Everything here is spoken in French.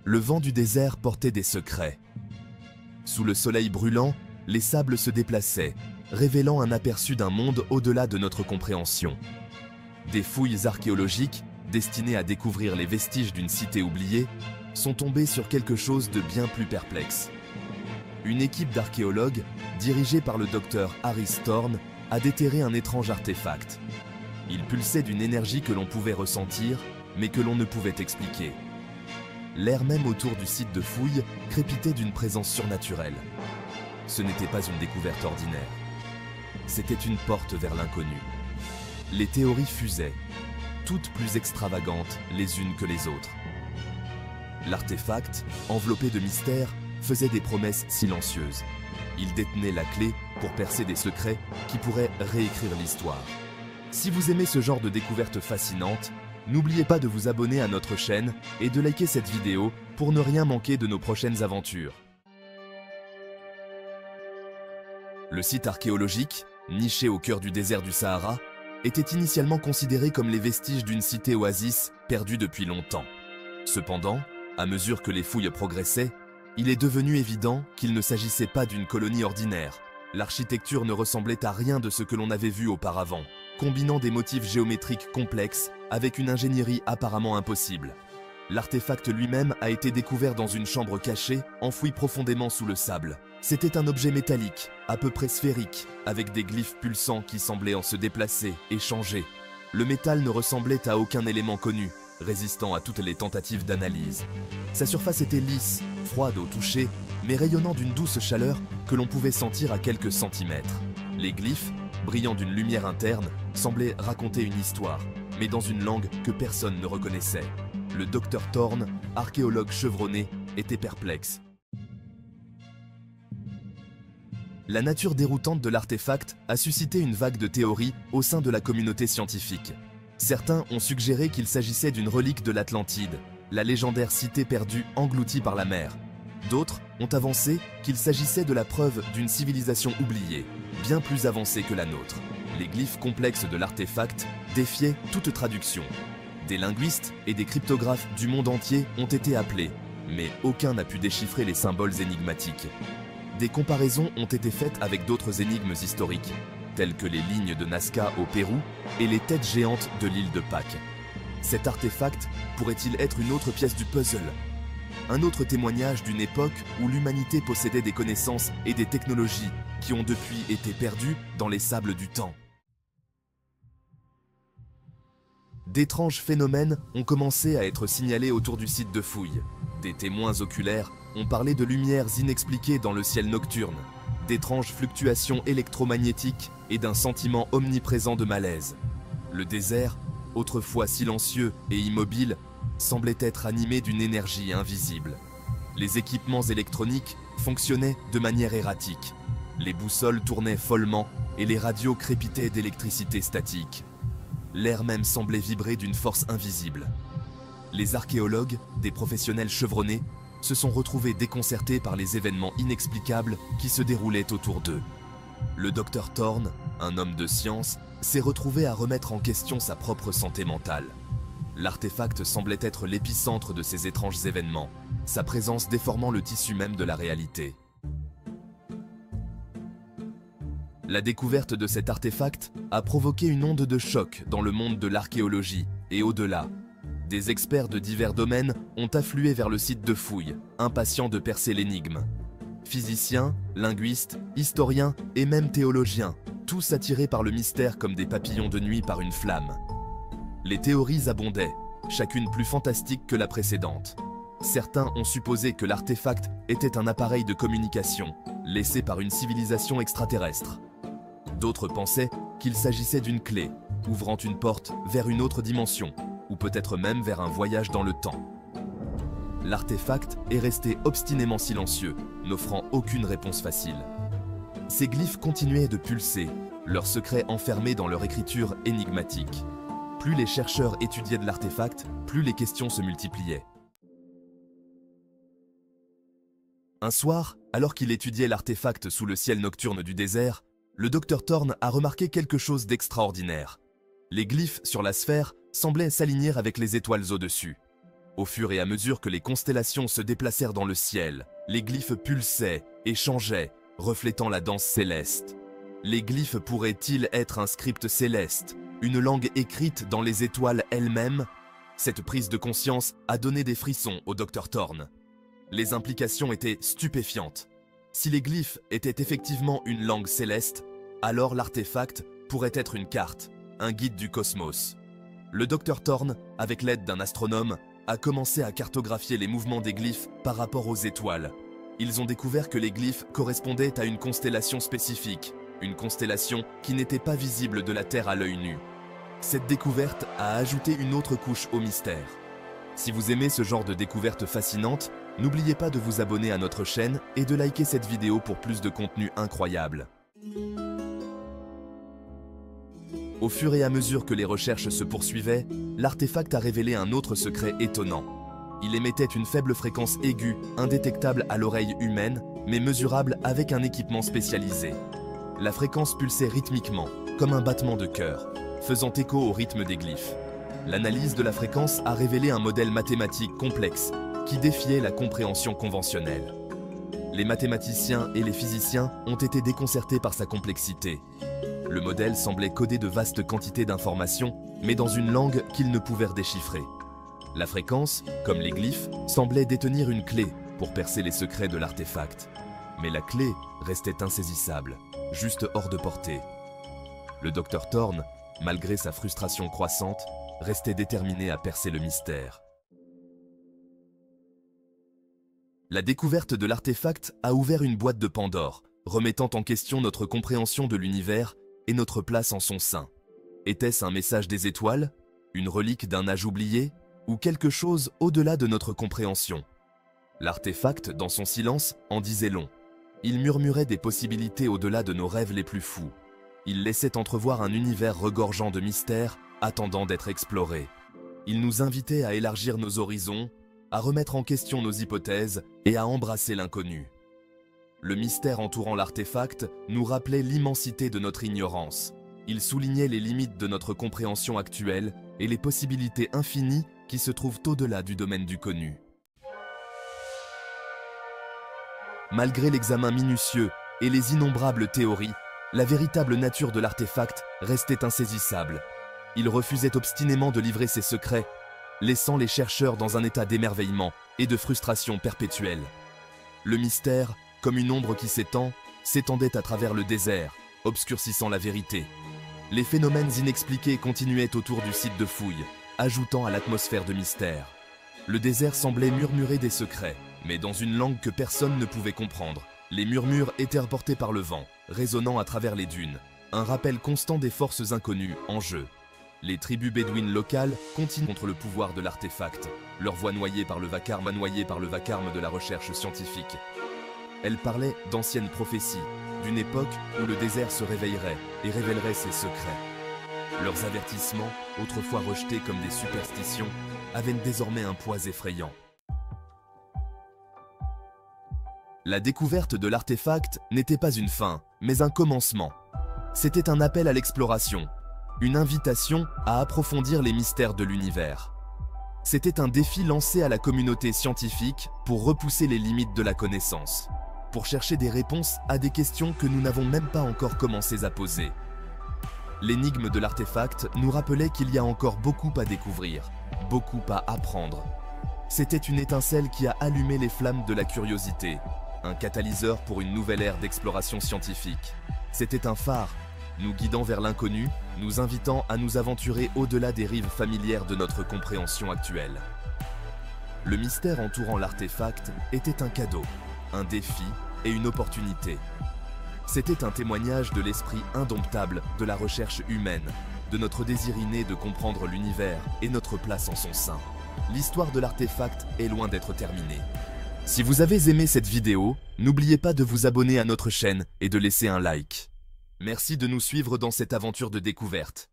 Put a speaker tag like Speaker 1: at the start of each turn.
Speaker 1: le vent du désert portait des secrets. Sous le soleil brûlant, les sables se déplaçaient, révélant un aperçu d'un monde au-delà de notre compréhension. Des fouilles archéologiques, destinées à découvrir les vestiges d'une cité oubliée, sont tombées sur quelque chose de bien plus perplexe. Une équipe d'archéologues, dirigée par le docteur Harry Thorne, a déterré un étrange artefact. Il pulsait d'une énergie que l'on pouvait ressentir, mais que l'on ne pouvait expliquer. L'air même autour du site de fouilles crépitait d'une présence surnaturelle. Ce n'était pas une découverte ordinaire. C'était une porte vers l'inconnu. Les théories fusaient, toutes plus extravagantes les unes que les autres. L'artefact, enveloppé de mystère, faisait des promesses silencieuses. Il détenait la clé pour percer des secrets qui pourraient réécrire l'histoire. Si vous aimez ce genre de découverte fascinante, n'oubliez pas de vous abonner à notre chaîne et de liker cette vidéo pour ne rien manquer de nos prochaines aventures. Le site archéologique, niché au cœur du désert du Sahara, était initialement considéré comme les vestiges d'une cité-oasis perdue depuis longtemps. Cependant, à mesure que les fouilles progressaient, il est devenu évident qu'il ne s'agissait pas d'une colonie ordinaire. L'architecture ne ressemblait à rien de ce que l'on avait vu auparavant, combinant des motifs géométriques complexes avec une ingénierie apparemment impossible. L'artefact lui-même a été découvert dans une chambre cachée, enfouie profondément sous le sable. C'était un objet métallique, à peu près sphérique, avec des glyphes pulsants qui semblaient en se déplacer et changer. Le métal ne ressemblait à aucun élément connu, résistant à toutes les tentatives d'analyse. Sa surface était lisse, froide au toucher, mais rayonnant d'une douce chaleur que l'on pouvait sentir à quelques centimètres. Les glyphes, brillant d'une lumière interne, semblaient raconter une histoire, mais dans une langue que personne ne reconnaissait. Le docteur Thorne, archéologue chevronné, était perplexe. La nature déroutante de l'artefact a suscité une vague de théories au sein de la communauté scientifique. Certains ont suggéré qu'il s'agissait d'une relique de l'Atlantide, la légendaire cité perdue engloutie par la mer. D'autres ont avancé qu'il s'agissait de la preuve d'une civilisation oubliée, bien plus avancée que la nôtre. Les glyphes complexes de l'artefact défiaient toute traduction. Des linguistes et des cryptographes du monde entier ont été appelés, mais aucun n'a pu déchiffrer les symboles énigmatiques. Des comparaisons ont été faites avec d'autres énigmes historiques, telles que les lignes de Nazca au Pérou et les têtes géantes de l'île de Pâques. Cet artefact pourrait-il être une autre pièce du puzzle? Un autre témoignage d'une époque où l'humanité possédait des connaissances et des technologies qui ont depuis été perdues dans les sables du temps. D'étranges phénomènes ont commencé à être signalés autour du site de fouilles. Des témoins oculaires ont parlé de lumières inexpliquées dans le ciel nocturne, d'étranges fluctuations électromagnétiques et d'un sentiment omniprésent de malaise. Le désert, autrefois silencieux et immobile, semblait être animé d'une énergie invisible. Les équipements électroniques fonctionnaient de manière erratique. Les boussoles tournaient follement et les radios crépitaient d'électricité statique. L'air même semblait vibrer d'une force invisible. Les archéologues, des professionnels chevronnés, se sont retrouvés déconcertés par les événements inexplicables qui se déroulaient autour d'eux. Le docteur Thorne, un homme de science, s'est retrouvé à remettre en question sa propre santé mentale. L'artefact semblait être l'épicentre de ces étranges événements, sa présence déformant le tissu même de la réalité. La découverte de cet artefact a provoqué une onde de choc dans le monde de l'archéologie et au-delà. Des experts de divers domaines ont afflué vers le site de fouilles, impatients de percer l'énigme. Physiciens, linguistes, historiens et même théologiens, tous attirés par le mystère comme des papillons de nuit par une flamme. Les théories abondaient, chacune plus fantastique que la précédente. Certains ont supposé que l'artefact était un appareil de communication, laissé par une civilisation extraterrestre. D'autres pensaient qu'il s'agissait d'une clé, ouvrant une porte vers une autre dimension, ou peut-être même vers un voyage dans le temps. L'artefact est resté obstinément silencieux, n'offrant aucune réponse facile. Ces glyphes continuaient de pulser, leurs secrets enfermés dans leur écriture énigmatique. Plus les chercheurs étudiaient de l'artefact, plus les questions se multipliaient. Un soir, alors qu'il étudiait l'artefact sous le ciel nocturne du désert, le docteur Thorne a remarqué quelque chose d'extraordinaire. Les glyphes sur la sphère semblaient s'aligner avec les étoiles au-dessus. Au fur et à mesure que les constellations se déplacèrent dans le ciel, les glyphes pulsaient et changeaient, reflétant la danse céleste. Les glyphes pourraient-ils être un script céleste, une langue écrite dans les étoiles elles-mêmes? Cette prise de conscience a donné des frissons au Dr Thorne. Les implications étaient stupéfiantes. Si les glyphes étaient effectivement une langue céleste, alors l'artefact pourrait être une carte, un guide du cosmos. Le Dr Thorne, avec l'aide d'un astronome, a commencé à cartographier les mouvements des glyphes par rapport aux étoiles. Ils ont découvert que les glyphes correspondaient à une constellation spécifique, une constellation qui n'était pas visible de la Terre à l'œil nu. Cette découverte a ajouté une autre couche au mystère. Si vous aimez ce genre de découverte fascinante, n'oubliez pas de vous abonner à notre chaîne et de liker cette vidéo pour plus de contenu incroyable. Au fur et à mesure que les recherches se poursuivaient, l'artefact a révélé un autre secret étonnant. Il émettait une faible fréquence aiguë, indétectable à l'oreille humaine, mais mesurable avec un équipement spécialisé. La fréquence pulsait rythmiquement, comme un battement de cœur, faisant écho au rythme des glyphes. L'analyse de la fréquence a révélé un modèle mathématique complexe, qui défiait la compréhension conventionnelle. Les mathématiciens et les physiciens ont été déconcertés par sa complexité. Le modèle semblait coder de vastes quantités d'informations, mais dans une langue qu'ils ne pouvaient déchiffrer. La fréquence, comme les glyphes, semblait détenir une clé pour percer les secrets de l'artefact. Mais la clé restait insaisissable, juste hors de portée. Le Dr Thorne, malgré sa frustration croissante, restait déterminé à percer le mystère. La découverte de l'artefact a ouvert une boîte de Pandore, remettant en question notre compréhension de l'univers et notre place en son sein. Était-ce un message des étoiles, une relique d'un âge oublié, ou quelque chose au-delà de notre compréhension? L'artefact, dans son silence, en disait long. Il murmurait des possibilités au-delà de nos rêves les plus fous. Il laissait entrevoir un univers regorgeant de mystères, attendant d'être exploré. Il nous invitait à élargir nos horizons, à remettre en question nos hypothèses et à embrasser l'inconnu. Le mystère entourant l'artefact nous rappelait l'immensité de notre ignorance. Il soulignait les limites de notre compréhension actuelle et les possibilités infinies qui se trouvent au-delà du domaine du connu. Malgré l'examen minutieux et les innombrables théories, la véritable nature de l'artefact restait insaisissable. Il refusait obstinément de livrer ses secrets, laissant les chercheurs dans un état d'émerveillement et de frustration perpétuelle. Le mystère, comme une ombre qui s'étend, s'étendait à travers le désert, obscurcissant la vérité. Les phénomènes inexpliqués continuaient autour du site de fouille, ajoutant à l'atmosphère de mystère. Le désert semblait murmurer des secrets, mais dans une langue que personne ne pouvait comprendre. Les murmures étaient reportés par le vent, résonnant à travers les dunes, un rappel constant des forces inconnues en jeu. Les tribus bédouines locales continuent contre le pouvoir de l'artefact, leur voix noyée par le vacarme de la recherche scientifique. Elles parlaient d'anciennes prophéties, d'une époque où le désert se réveillerait et révélerait ses secrets. Leurs avertissements, autrefois rejetés comme des superstitions, avaient désormais un poids effrayant. La découverte de l'artefact n'était pas une fin, mais un commencement. C'était un appel à l'exploration, une invitation à approfondir les mystères de l'univers. C'était un défi lancé à la communauté scientifique pour repousser les limites de la connaissance, pour chercher des réponses à des questions que nous n'avons même pas encore commencé à poser. L'énigme de l'artefact nous rappelait qu'il y a encore beaucoup à découvrir, beaucoup à apprendre. C'était une étincelle qui a allumé les flammes de la curiosité, un catalyseur pour une nouvelle ère d'exploration scientifique. C'était un phare, nous guidant vers l'inconnu, nous invitant à nous aventurer au-delà des rives familières de notre compréhension actuelle. Le mystère entourant l'artefact était un cadeau, un défi et une opportunité. C'était un témoignage de l'esprit indomptable de la recherche humaine, de notre désir inné de comprendre l'univers et notre place en son sein. L'histoire de l'artefact est loin d'être terminée. Si vous avez aimé cette vidéo, n'oubliez pas de vous abonner à notre chaîne et de laisser un like. Merci de nous suivre dans cette aventure de découverte.